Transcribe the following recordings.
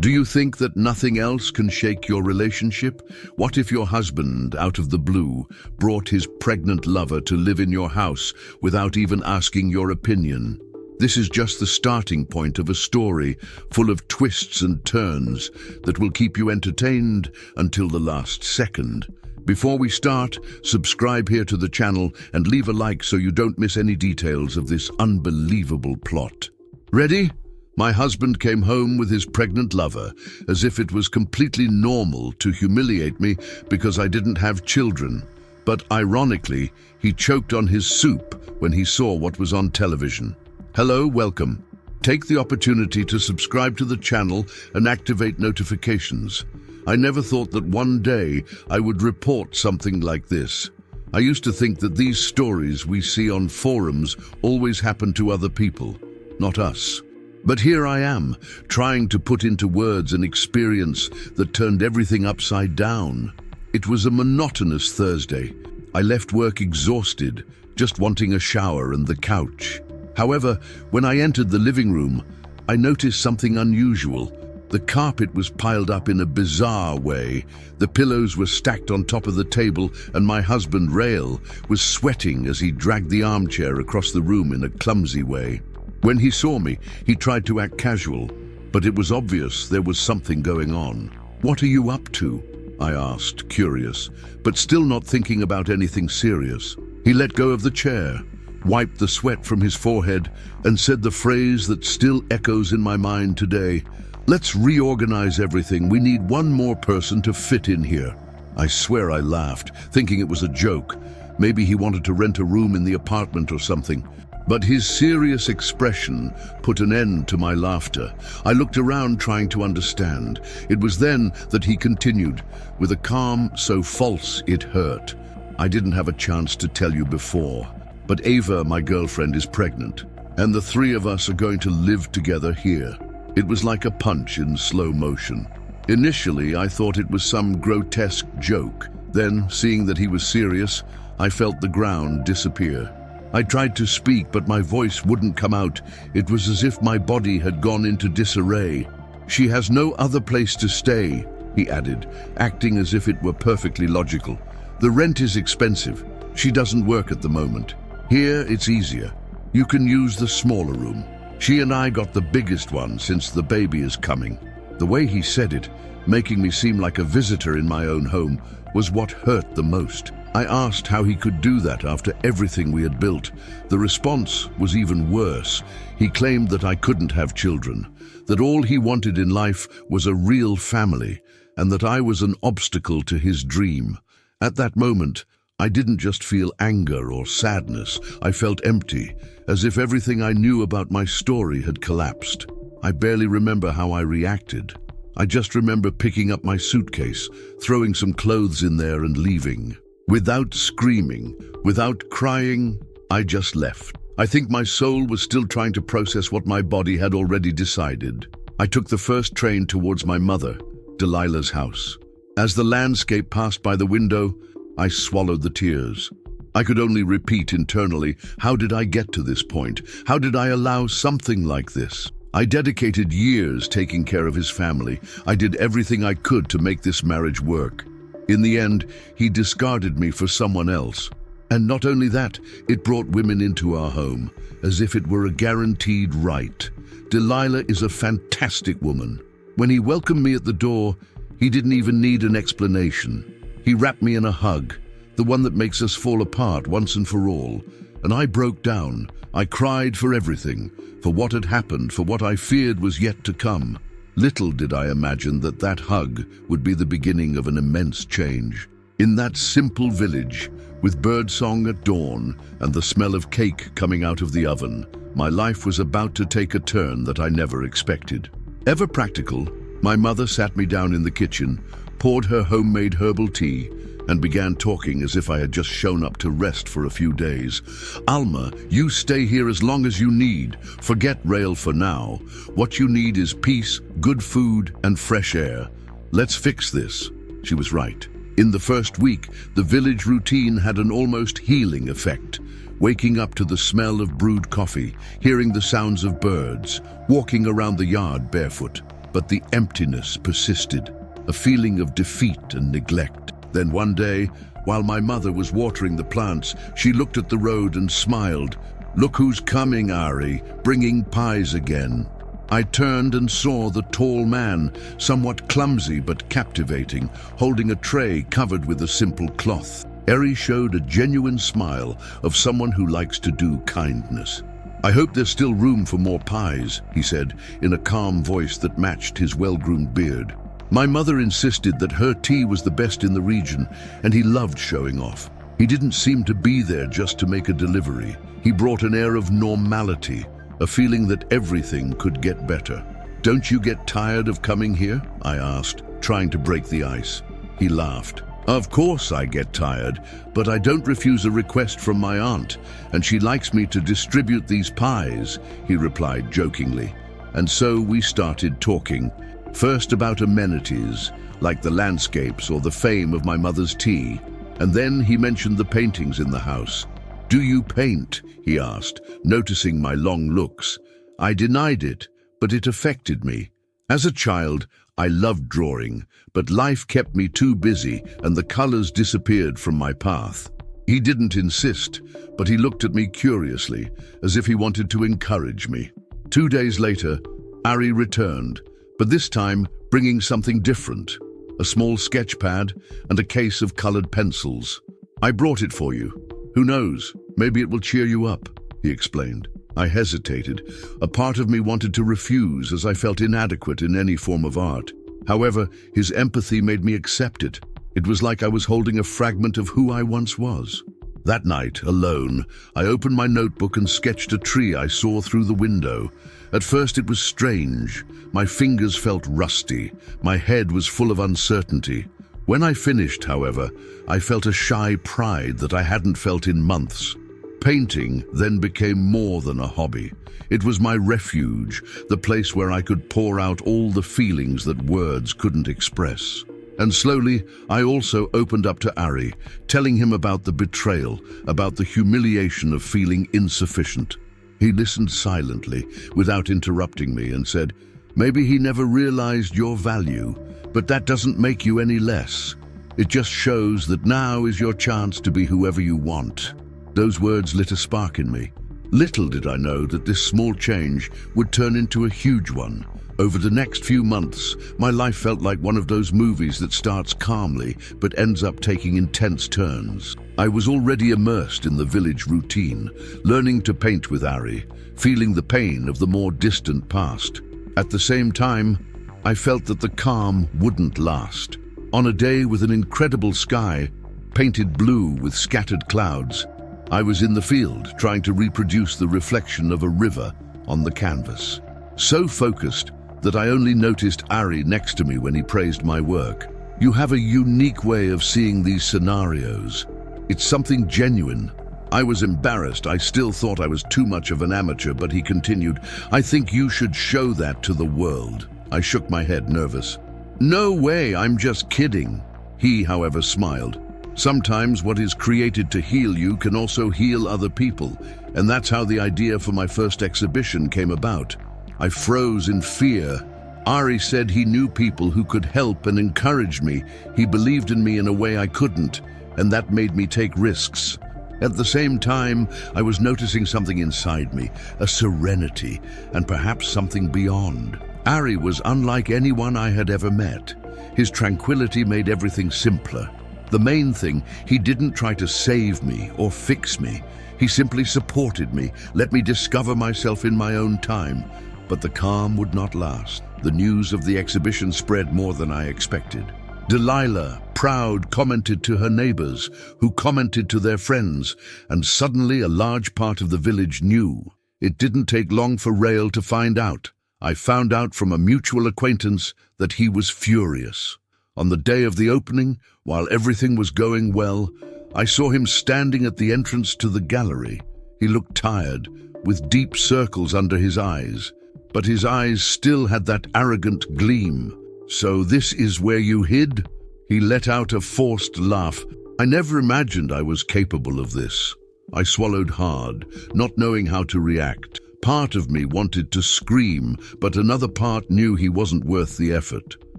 Do you think that nothing else can shake your relationship? What if your husband, out of the blue, brought his pregnant lover to live in your house without even asking your opinion? This is just the starting point of a story full of twists and turns that will keep you entertained until the last second. Before we start, subscribe here to the channel and leave a like so you don't miss any details of this unbelievable plot. Ready? My husband came home with his pregnant lover, as if it was completely normal to humiliate me because I didn't have children. But ironically, he choked on his soup when he saw what was on television. Hello, welcome. Take the opportunity to subscribe to the channel and activate notifications. I never thought that one day I would report something like this. I used to think that these stories we see on forums always happen to other people, not us. But here I am, trying to put into words an experience that turned everything upside down. It was a monotonous Thursday. I left work exhausted, just wanting a shower and the couch. However, when I entered the living room, I noticed something unusual. The carpet was piled up in a bizarre way. The pillows were stacked on top of the table, and my husband, Rael, was sweating as he dragged the armchair across the room in a clumsy way. When he saw me, he tried to act casual, but it was obvious there was something going on. "What are you up to?" I asked, curious, but still not thinking about anything serious. He let go of the chair, wiped the sweat from his forehead, and said the phrase that still echoes in my mind today: "Let's reorganize everything. We need one more person to fit in here." I swear I laughed, thinking it was a joke. Maybe he wanted to rent a room in the apartment or something. But his serious expression put an end to my laughter. I looked around trying to understand. It was then that he continued, with a calm so false it hurt. "I didn't have a chance to tell you before, but Ava, my girlfriend, is pregnant, and the three of us are going to live together here." It was like a punch in slow motion. Initially, I thought it was some grotesque joke. Then, seeing that he was serious, I felt the ground disappear. I tried to speak, but my voice wouldn't come out. It was as if my body had gone into disarray. "She has no other place to stay," he added, acting as if it were perfectly logical. "The rent is expensive. She doesn't work at the moment. Here, it's easier. You can use the smaller room. She and I got the biggest one since the baby is coming." The way he said it, making me seem like a visitor in my own home, was what hurt the most. I asked how he could do that after everything we had built. The response was even worse. He claimed that I couldn't have children, that all he wanted in life was a real family, and that I was an obstacle to his dream. At that moment, I didn't just feel anger or sadness. I felt empty, as if everything I knew about my story had collapsed. I barely remember how I reacted. I just remember picking up my suitcase, throwing some clothes in there and leaving. Without screaming, without crying, I just left. I think my soul was still trying to process what my body had already decided. I took the first train towards my mother, Delilah's house. As the landscape passed by the window, I swallowed the tears. I could only repeat internally, how did I get to this point? How did I allow something like this? I dedicated years taking care of his family. I did everything I could to make this marriage work. In the end, he discarded me for someone else. And not only that, it brought women into our home, as if it were a guaranteed right. Delilah is a fantastic woman. When he welcomed me at the door, he didn't even need an explanation. He wrapped me in a hug, the one that makes us fall apart once and for all. And I broke down. I cried for everything, for what had happened, for what I feared was yet to come. Little did I imagine that that hug would be the beginning of an immense change. In that simple village, with birdsong at dawn and the smell of cake coming out of the oven, my life was about to take a turn that I never expected. Ever practical, my mother sat me down in the kitchen, poured her homemade herbal tea, and began talking as if I had just shown up to rest for a few days. "Alma, you stay here as long as you need. Forget Rael for now. What you need is peace, good food, and fresh air. Let's fix this." She was right. In the first week, the village routine had an almost healing effect. Waking up to the smell of brewed coffee, hearing the sounds of birds, walking around the yard barefoot. but the emptiness persisted, a feeling of defeat and neglect. Then one day, while my mother was watering the plants, she looked at the road and smiled. "Look who's coming, Ari, bringing pies again." I turned and saw the tall man, somewhat clumsy but captivating, holding a tray covered with a simple cloth. Ari showed a genuine smile of someone who likes to do kindness. "I hope there's still room for more pies," he said, in a calm voice that matched his well-groomed beard. My mother insisted that her tea was the best in the region, and he loved showing off. He didn't seem to be there just to make a delivery. He brought an air of normality, a feeling that everything could get better. "Don't you get tired of coming here?" I asked, trying to break the ice. He laughed. "Of course I get tired, but I don't refuse a request from my aunt, and she likes me to distribute these pies," he replied jokingly. And so we started talking, first about amenities, like the landscapes or the fame of my mother's tea, and then he mentioned the paintings in the house. "Do you paint?" he asked, noticing my long looks. I denied it, but it affected me. As a child, I loved drawing, but life kept me too busy and the colors disappeared from my path. He didn't insist, but he looked at me curiously, as if he wanted to encourage me. 2 days later, Ari returned, but this time bringing something different, a small sketch pad and a case of colored pencils. "I brought it for you. Who knows, maybe it will cheer you up," he explained. I hesitated. A part of me wanted to refuse, as I felt inadequate in any form of art. However, his empathy made me accept it. It was like I was holding a fragment of who I once was. That night, alone, I opened my notebook and sketched a tree I saw through the window. At first it was strange. My fingers felt rusty. My head was full of uncertainty. When I finished, however, I felt a shy pride that I hadn't felt in months. Painting then became more than a hobby. It was my refuge, the place where I could pour out all the feelings that words couldn't express. And slowly, I also opened up to Ari, telling him about the betrayal, about the humiliation of feeling insufficient. He listened silently, without interrupting me, and said, "Maybe he never realized your value, but that doesn't make you any less. It just shows that now is your chance to be whoever you want." Those words lit a spark in me. Little did I know that this small change would turn into a huge one. Over the next few months, my life felt like one of those movies that starts calmly but ends up taking intense turns. I was already immersed in the village routine, learning to paint with Ari, feeling the pain of the more distant past. At the same time, I felt that the calm wouldn't last. On a day with an incredible sky, painted blue with scattered clouds, I was in the field trying to reproduce the reflection of a river on the canvas. So focused that I only noticed Ari next to me when he praised my work. "You have a unique way of seeing these scenarios. It's something genuine." I was embarrassed. I still thought I was too much of an amateur, but he continued, "I think you should show that to the world." I shook my head, nervous. "No way, I'm just kidding." He, however, smiled. "Sometimes what is created to heal you can also heal other people, and that's how the idea for my first exhibition came about." I froze in fear. Ari said he knew people who could help and encourage me. He believed in me in a way I couldn't, and that made me take risks. At the same time, I was noticing something inside me, a serenity, and perhaps something beyond. Ari was unlike anyone I had ever met. His tranquility made everything simpler. The main thing, he didn't try to save me or fix me. He simply supported me, let me discover myself in my own time. But the calm would not last. The news of the exhibition spread more than I expected. Delilah, proud, commented to her neighbors, who commented to their friends, and suddenly a large part of the village knew. It didn't take long for Rael to find out. I found out from a mutual acquaintance that he was furious. On the day of the opening, while everything was going well, I saw him standing at the entrance to the gallery. He looked tired, with deep circles under his eyes, but his eyes still had that arrogant gleam. "So this is where you hid?" He let out a forced laugh. I never imagined I was capable of this. I swallowed hard, not knowing how to react, Part of me wanted to scream, but another part knew he wasn't worth the effort.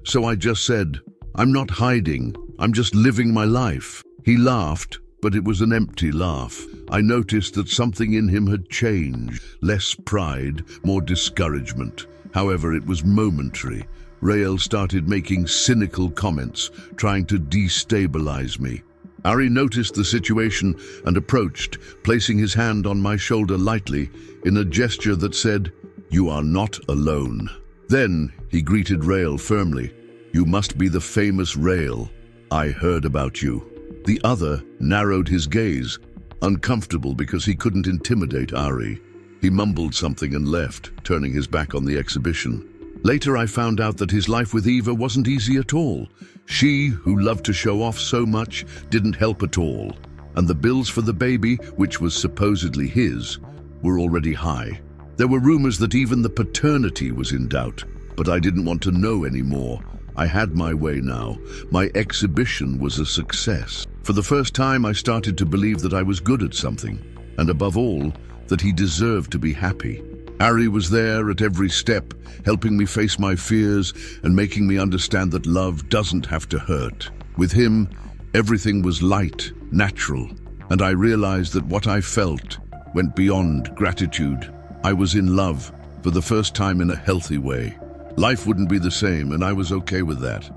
So I just said, "I'm not hiding, I'm just living my life." He laughed, but it was an empty laugh. I noticed that something in him had changed. Less pride, more discouragement. However, it was momentary. Rael started making cynical comments, trying to destabilize me. Ari noticed the situation and approached, placing his hand on my shoulder lightly in a gesture that said, "You are not alone." Then he greeted Rael firmly. "You must be the famous Rael. I heard about you." The other narrowed his gaze, uncomfortable because he couldn't intimidate Ari. He mumbled something and left, turning his back on the exhibition. Later I found out that his life with Eva wasn't easy at all. She, who loved to show off so much, didn't help at all. And the bills for the baby, which was supposedly his, were already high. There were rumors that even the paternity was in doubt, but I didn't want to know anymore. I had my way now. My exhibition was a success. For the first time, I started to believe that I was good at something, and above all, that he deserved to be happy. Ari was there at every step, helping me face my fears and making me understand that love doesn't have to hurt. With him, everything was light, natural, and I realized that what I felt went beyond gratitude. I was in love for the first time in a healthy way. Life wouldn't be the same, and I was okay with that.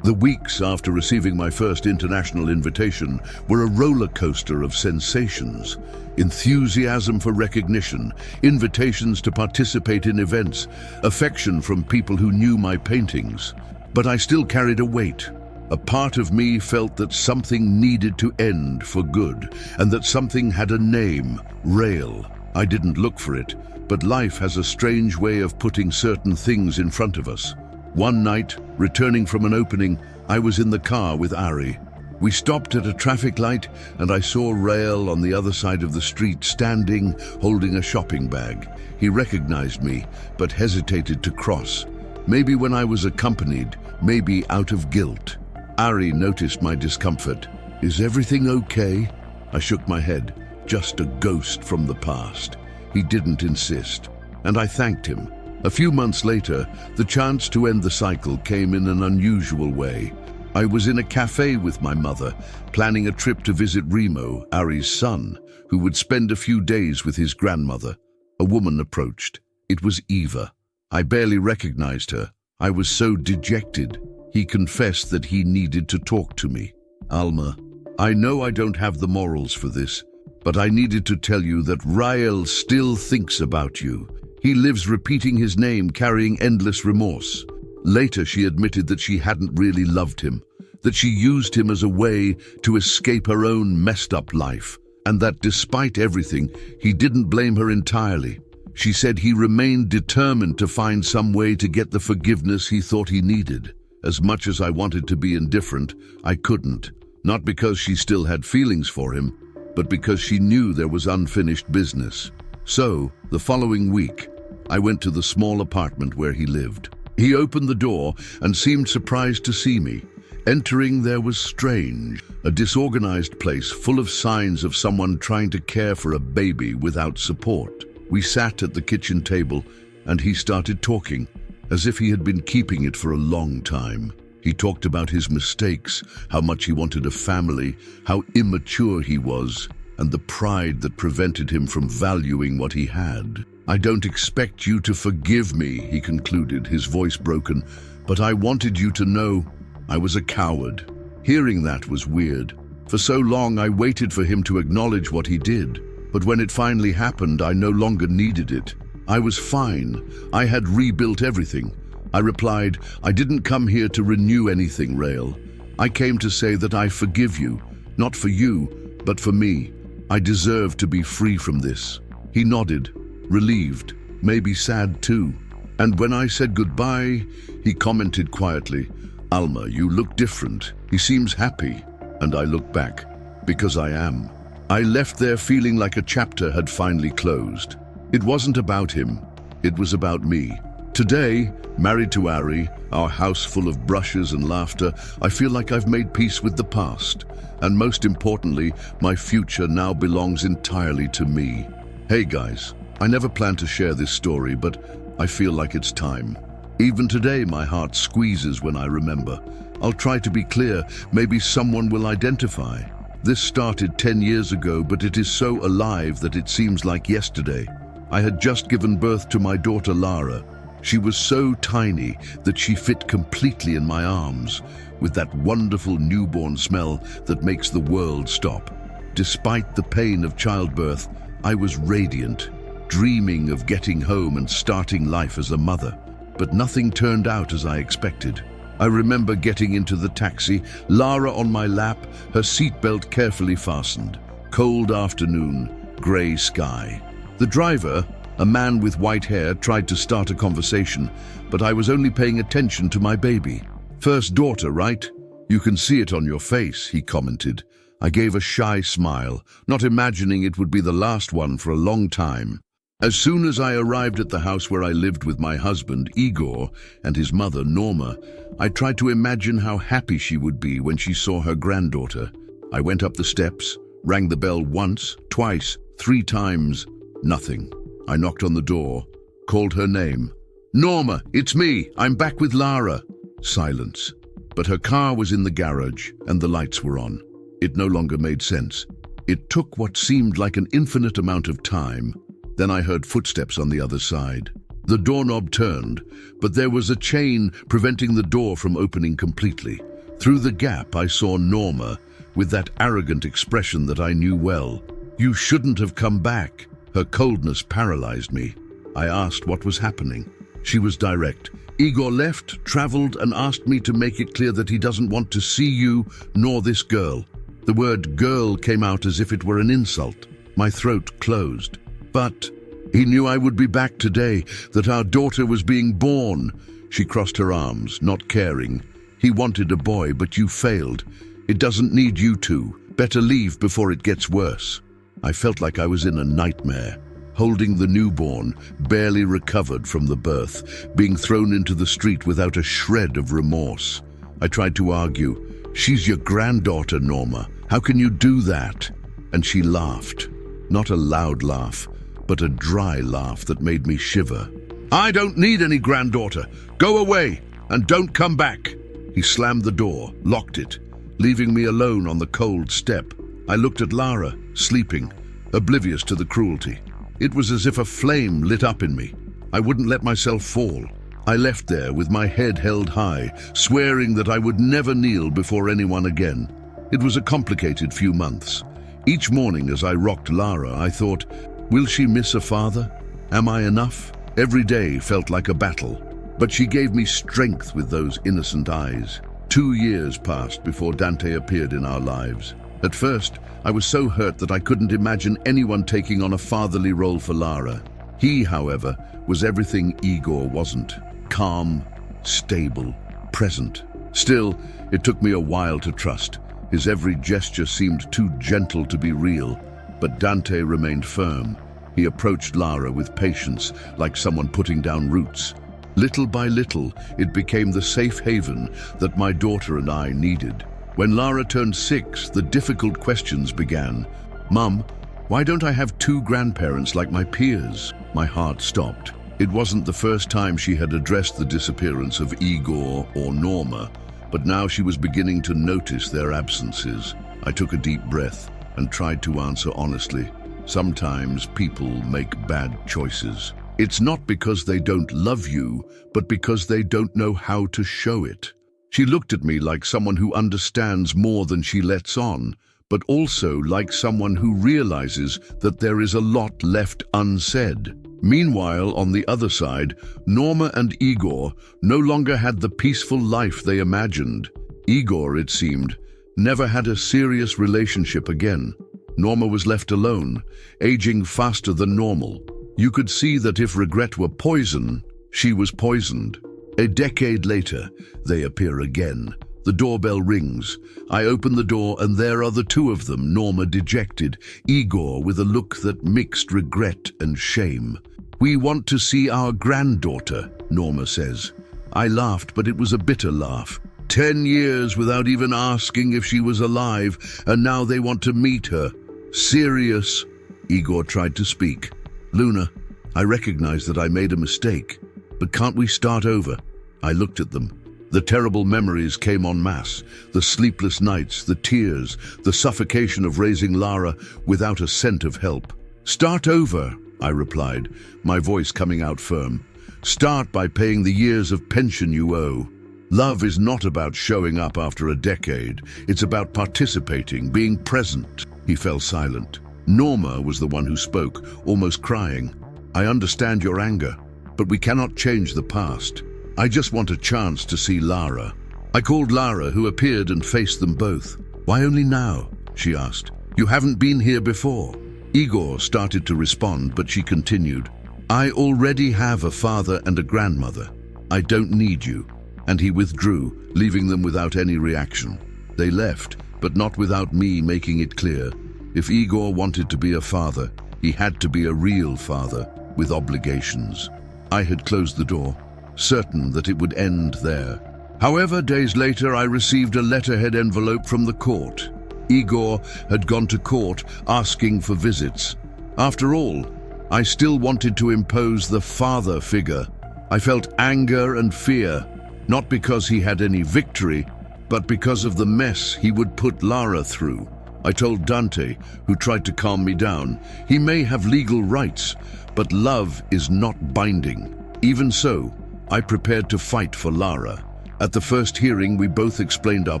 The weeks after receiving my first international invitation were a roller coaster of sensations. Enthusiasm for recognition, invitations to participate in events, affection from people who knew my paintings. But I still carried a weight. A part of me felt that something needed to end for good, and that something had a name, Rael. I didn't look for it, but life has a strange way of putting certain things in front of us. One night, returning from an opening, I was in the car with Ari. We stopped at a traffic light, and I saw Rael on the other side of the street standing, holding a shopping bag. He recognized me, but hesitated to cross. Maybe when I was accompanied, maybe out of guilt. Ari noticed my discomfort. "Is everything okay?" I shook my head. Just a ghost from the past. He didn't insist, and I thanked him. A few months later, the chance to end the cycle came in an unusual way. I was in a cafe with my mother, planning a trip to visit Remo, Ari's son, who would spend a few days with his grandmother. A woman approached. It was Eva. I barely recognized her. I was so dejected. He confessed that he needed to talk to me. "Alma, I know I don't have the morals for this, but I needed to tell you that Rael still thinks about you. He lives repeating his name, carrying endless remorse." Later, she admitted that she hadn't really loved him, that she used him as a way to escape her own messed-up life, and that despite everything, he didn't blame her entirely. She said he remained determined to find some way to get the forgiveness he thought he needed. As much as I wanted to be indifferent, I couldn't. Not because she still had feelings for him, but because she knew there was unfinished business. So, the following week, I went to the small apartment where he lived. He opened the door and seemed surprised to see me. Entering, there was strange, a disorganized place full of signs of someone trying to care for a baby without support. We sat at the kitchen table, and he started talking, as if he had been keeping it for a long time. He talked about his mistakes, how much he wanted a family, how immature he was, and the pride that prevented him from valuing what he had. "I don't expect you to forgive me," he concluded, his voice broken, "but I wanted you to know I was a coward." Hearing that was weird. For so long I waited for him to acknowledge what he did, but when it finally happened, I no longer needed it. I was fine. I had rebuilt everything. I replied, "I didn't come here to renew anything, Rael. I came to say that I forgive you, not for you, but for me. I deserve to be free from this." He nodded, relieved, maybe sad too. And when I said goodbye, he commented quietly, "Alma, you look different. He seems happy." And I looked back, because I am. I left there feeling like a chapter had finally closed. It wasn't about him. It was about me. Today, married to Ari, our house full of brushes and laughter, I feel like I've made peace with the past. And most importantly, my future now belongs entirely to me. Hey guys, I never planned to share this story, but I feel like it's time. Even today, my heart squeezes when I remember. I'll try to be clear, maybe someone will identify. This started 10 years ago, but it is so alive that it seems like yesterday. I had just given birth to my daughter Lara. She was so tiny that she fit completely in my arms, with that wonderful newborn smell that makes the world stop. Despite the pain of childbirth, I was radiant, dreaming of getting home and starting life as a mother. But nothing turned out as I expected. I remember getting into the taxi, Lara on my lap, her seatbelt carefully fastened. Cold afternoon, grey sky. The driver, a man with white hair, tried to start a conversation, but I was only paying attention to my baby. "First daughter, right? You can see it on your face," he commented. I gave a shy smile, not imagining it would be the last one for a long time. As soon as I arrived at the house where I lived with my husband, Igor, and his mother, Norma, I tried to imagine how happy she would be when she saw her granddaughter. I went up the steps, rang the bell once, twice, 3 times. Nothing. I knocked on the door, called her name. "Norma, it's me. I'm back with Lara." Silence. But her car was in the garage and the lights were on. It no longer made sense. It took what seemed like an infinite amount of time. Then I heard footsteps on the other side. The doorknob turned, but there was a chain preventing the door from opening completely. Through the gap, I saw Norma, with that arrogant expression that I knew well. "You shouldn't have come back." Her coldness paralyzed me. I asked what was happening. She was direct. "Igor left, traveled, and asked me to make it clear that he doesn't want to see you nor this girl." The word girl came out as if it were an insult. My throat closed. "But he knew I would be back today, that our daughter was being born." She crossed her arms, not caring. "He wanted a boy, but you failed. It doesn't need you to. Better leave before it gets worse." I felt like I was in a nightmare, holding the newborn, barely recovered from the birth, being thrown into the street without a shred of remorse. I tried to argue. "She's your granddaughter, Norma. How can you do that?" And she laughed. Not a loud laugh, but a dry laugh that made me shiver. "I don't need any granddaughter. Go away and don't come back." He slammed the door, locked it, leaving me alone on the cold step. I looked at Lara, sleeping, oblivious to the cruelty. It was as if a flame lit up in me. I wouldn't let myself fall. I left there with my head held high, swearing that I would never kneel before anyone again. It was a complicated few months. Each morning as I rocked Lara, I thought, will she miss a father? Am I enough? Every day felt like a battle. But she gave me strength with those innocent eyes. 2 years passed before Dante appeared in our lives. At first, I was so hurt that I couldn't imagine anyone taking on a fatherly role for Lara. He, however, was everything Igor wasn't. Calm, stable, present. Still, it took me a while to trust. His every gesture seemed too gentle to be real, but Dante remained firm. He approached Lara with patience, like someone putting down roots. Little by little, it became the safe haven that my daughter and I needed. When Lara turned 6, the difficult questions began. "Mum, why don't I have 2 grandparents like my peers?" My heart stopped. It wasn't the first time she had addressed the disappearance of Igor or Norma, but now she was beginning to notice their absences. I took a deep breath and tried to answer honestly. Sometimes people make bad choices. It's not because they don't love you, but because they don't know how to show it. She looked at me like someone who understands more than she lets on, but also like someone who realizes that there is a lot left unsaid. Meanwhile, on the other side, Norma and Igor no longer had the peaceful life they imagined. Igor, it seemed, never had a serious relationship again. Norma was left alone, aging faster than normal. You could see that if regret were poison, she was poisoned. A decade later, they appear again. The doorbell rings. I open the door and there are the 2 of them, Norma dejected, Igor with a look that mixed regret and shame. "We want to see our granddaughter," Norma says. I laughed, but it was a bitter laugh. 10 years without even asking if she was alive, and now they want to meet her. "Serious?" Igor tried to speak. "Luna, I recognize that I made a mistake, but can't we start over? I looked at them. The terrible memories came en masse, the sleepless nights, the tears, the suffocation of raising Lara without a cent of help. Start over, I replied, my voice coming out firm. Start by paying the years of pension you owe. Love is not about showing up after a decade. It's about participating, being present. He fell silent. Norma was the one who spoke, almost crying. I understand your anger, but we cannot change the past. I just want a chance to see Lara. I called Lara, who appeared and faced them both. Why only now? She asked. You haven't been here before. Igor started to respond, but she continued. I already have a father and a grandmother. I don't need you. And he withdrew, leaving them without any reaction. They left, but not without me making it clear. If Igor wanted to be a father, he had to be a real father, with obligations. I had closed the door, certain that it would end there. However, days later I received a letterhead envelope from the court. Igor had gone to court asking for visits. After all, I still wanted to impose the father figure. I felt anger and fear, not because he had any victory, but because of the mess he would put Lara through. I told Dante, who tried to calm me down, he may have legal rights, but love is not binding. Even so, I prepared to fight for Lara. At the first hearing, we both explained our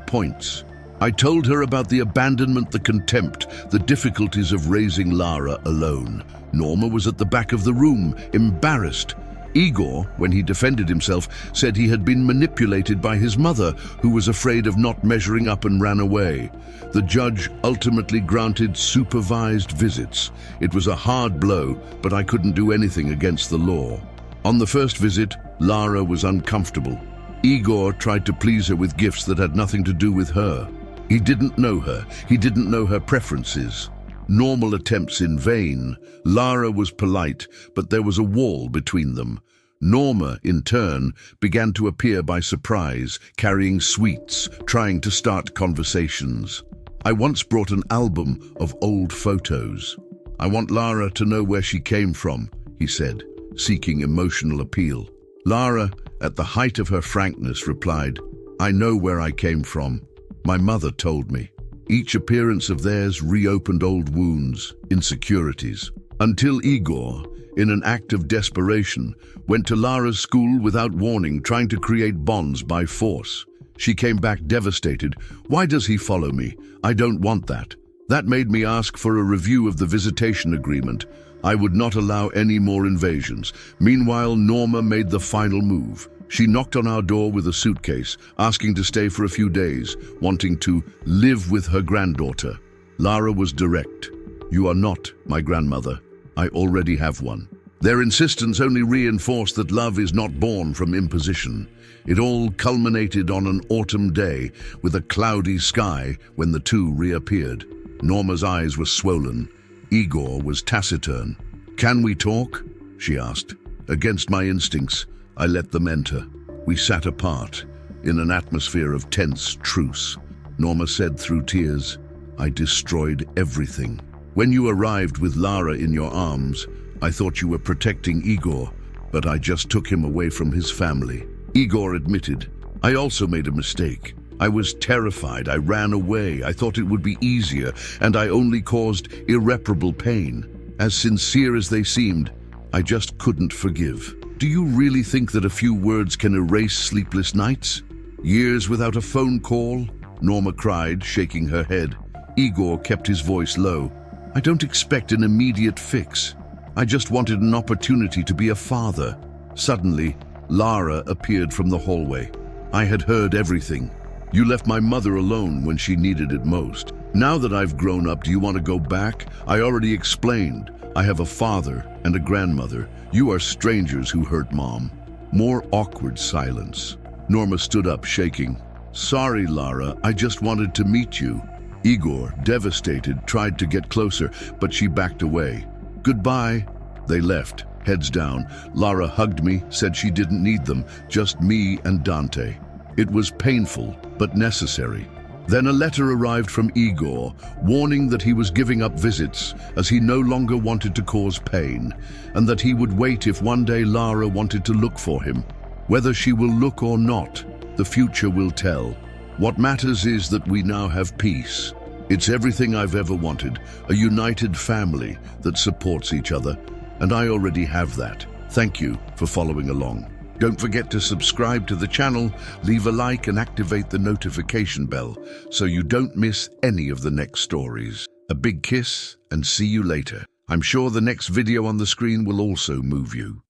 points. I told her about the abandonment, the contempt, the difficulties of raising Lara alone. Norma was at the back of the room, embarrassed. Igor, when he defended himself, said he had been manipulated by his mother, who was afraid of not measuring up and ran away. The judge ultimately granted supervised visits. It was a hard blow, but I couldn't do anything against the law. On the first visit, Lara was uncomfortable. Igor tried to please her with gifts that had nothing to do with her. He didn't know her. He didn't know her preferences. Normal attempts in vain. Lara was polite, but there was a wall between them. Norma, in turn, began to appear by surprise, carrying sweets, trying to start conversations. I once brought an album of old photos. I want Lara to know where she came from, he said, seeking emotional appeal. Lara, at the height of her frankness, replied, I know where I came from. My mother told me. Each appearance of theirs reopened old wounds, insecurities, until Igor, in an act of desperation, went to Lara's school without warning, trying to create bonds by force. She came back devastated. Why does he follow me? I don't want that. That made me ask for a review of the visitation agreement. I would not allow any more invasions. Meanwhile, Norma made the final move. She knocked on our door with a suitcase, asking to stay for a few days, wanting to live with her granddaughter. Lara was direct. You are not my grandmother. I already have one. Their insistence only reinforced that love is not born from imposition. It all culminated on an autumn day with a cloudy sky when the two reappeared. Norma's eyes were swollen. Igor was taciturn. Can we talk? She asked. Against my instincts, I let them enter. We sat apart, in an atmosphere of tense truce. Norma said through tears, I destroyed everything. When you arrived with Lara in your arms, I thought you were protecting Igor, but I just took him away from his family. Igor admitted, I also made a mistake. I was terrified. I ran away. I thought it would be easier, and I only caused irreparable pain. As sincere as they seemed, I just couldn't forgive. Do you really think that a few words can erase sleepless nights? Years without a phone call? Norma cried, shaking her head. Igor kept his voice low. I don't expect an immediate fix. I just wanted an opportunity to be a father. Suddenly, Lara appeared from the hallway. I had heard everything. You left my mother alone when she needed it most. Now that I've grown up, do you want to go back? I already explained. I have a father and a grandmother. You are strangers who hurt Mom. More awkward silence. Norma stood up, shaking. Sorry, Lara, I just wanted to meet you. Igor, devastated, tried to get closer, but she backed away. Goodbye. They left, heads down. Lara hugged me, said she didn't need them, just me and Dante. It was painful, but necessary. Then a letter arrived from Igor, warning that he was giving up visits as he no longer wanted to cause pain, and that he would wait if one day Lara wanted to look for him. Whether she will look or not, the future will tell. What matters is that we now have peace. It's everything I've ever wanted, a united family that supports each other, and I already have that. Thank you for following along. Don't forget to subscribe to the channel, leave a like and activate the notification bell so you don't miss any of the next stories. A big kiss and see you later. I'm sure the next video on the screen will also move you.